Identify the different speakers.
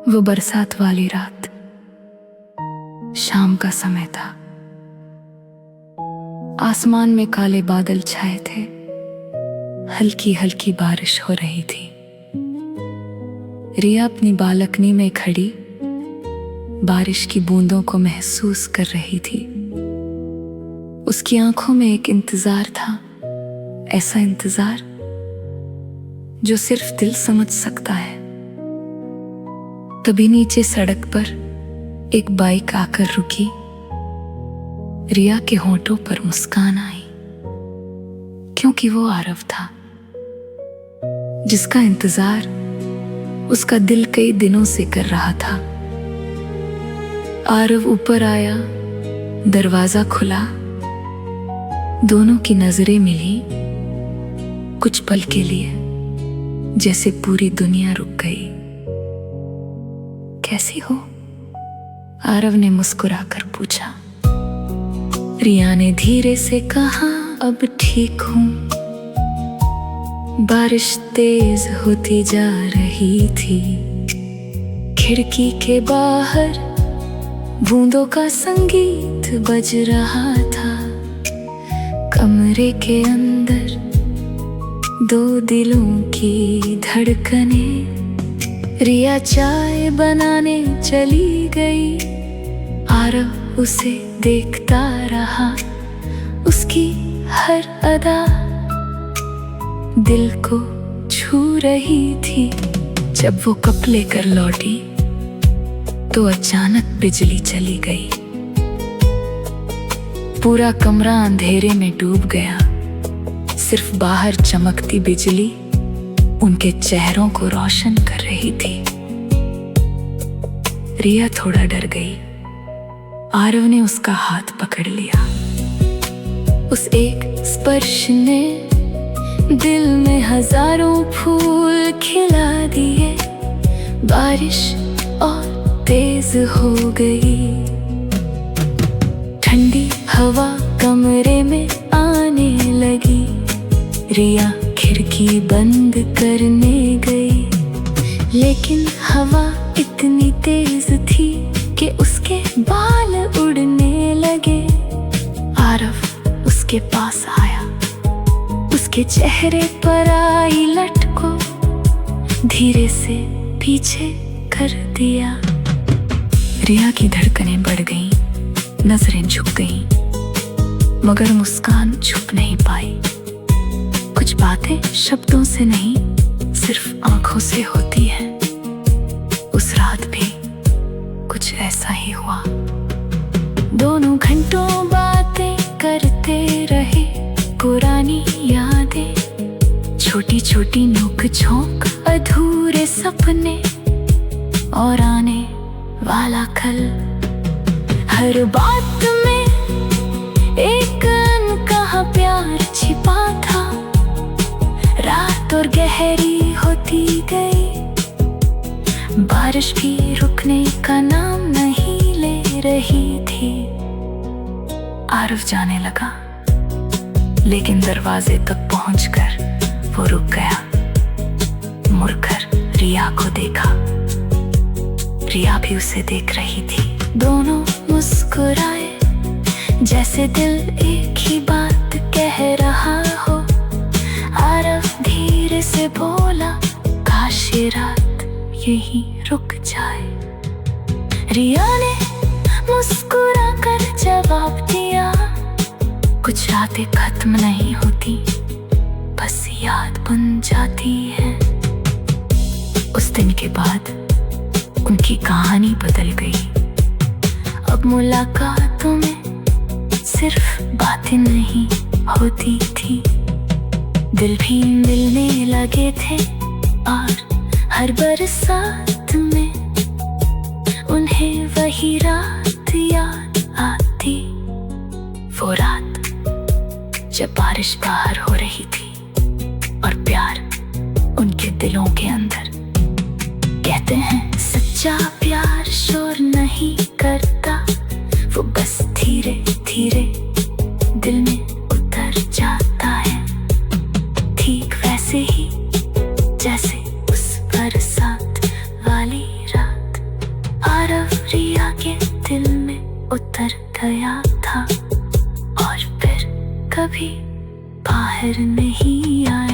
Speaker 1: वो बरसात वाली रात, शाम का समय था। आसमान में काले बादल छाए थे, हल्की हल्की बारिश हो रही थी। रिया अपनी बालकनी में खड़ी बारिश की बूंदों को महसूस कर रही थी। उसकी आंखों में एक इंतजार था, ऐसा इंतजार जो सिर्फ दिल समझ सकता है। तभी नीचे सड़क पर एक बाइक आकर रुकी। रिया के होंठों पर मुस्कान आई, क्योंकि वो आरव था, जिसका इंतजार उसका दिल कई दिनों से कर रहा था। आरव ऊपर आया, दरवाजा खुला, दोनों की नजरें मिली। कुछ पल के लिए जैसे पूरी दुनिया रुक गई। कैसी हो? आरव ने मुस्कुराकर पूछा। रिया ने धीरे से कहा, अब ठीक हूं। बारिश तेज होती जा रही थी। खिड़की के बाहर बूंदों का संगीत बज रहा था। कमरे के अंदर दो दिलों की धड़कनें। रिया चाय बनाने चली गई। आरव उसे देखता रहा, उसकी हर अदा दिल को छू रही थी। जब वो कप लेकर लौटी तो अचानक बिजली चली गई। पूरा कमरा अंधेरे में डूब गया। सिर्फ बाहर चमकती बिजली उनके चेहरों को रोशन कर रही थी। रिया थोड़ा डर गई। आरव ने उसका हाथ पकड़ लिया। उस एक स्पर्श ने दिल में हजारों फूल खिला दिए। बारिश और तेज हो गई। ठंडी हवा कमरे में आने लगी। रिया खिड़की बंद करने गई, लेकिन हवा इतनी तेज थी कि उसके बाल उड़ने लगे। आरव उसके पास आया, उसके चेहरे पर आई लटको धीरे से पीछे कर दिया। रिया की धड़कनें बढ़ गईं, नजरें झुक गईं, मगर मुस्कान छुप नहीं पाई। कुछ बातें शब्दों से नहीं, सिर्फ आंखों से होती हैं। उस रात भी कुछ ऐसा ही हुआ। दोनों घंटों बातें करते रहे। पुरानी यादें, छोटी छोटी नोक झोंक, अधूरे सपने और आने वाला कल। हर बात में एक अनकहा प्यार छिपा था। रात और गहरी होती गई। बारिश भी रुकने का नाम नहीं ले रही थी। आरव जाने लगा, लेकिन दरवाजे तक पहुंचकर वो रुक गया। मुड़कर रिया को देखा। रिया भी उसे देख रही थी। दोनों मुस्कुराए, जैसे दिल एक ही बात कह रहा हो। आरव धीरे से बोला, काश ये रात यहीं रुक जाए। रिया ने मुस्कुरा कर जवाब दिया, कुछ रातें खत्म नहीं होती, बस याद बन जाती है। उस दिन के बाद उनकी कहानी बदल गई। अब मुलाकातों में सिर्फ बातें नहीं होती थी, दिल भी मिलने लगे थे। और हर बरसात में उन्हें वही रात याद आती। वो रात जब बारिश बाहर हो रही थी और प्यार उनके दिलों के अंदर। कहते हैं सच्चा प्यार शोर नहीं करता, वो बस धीरे धीरे दिल में उतर जाता है। ठीक वैसे ही जैसे उस बरसात वाली रात। उतर गया था और फिर कभी बाहर नहीं आया।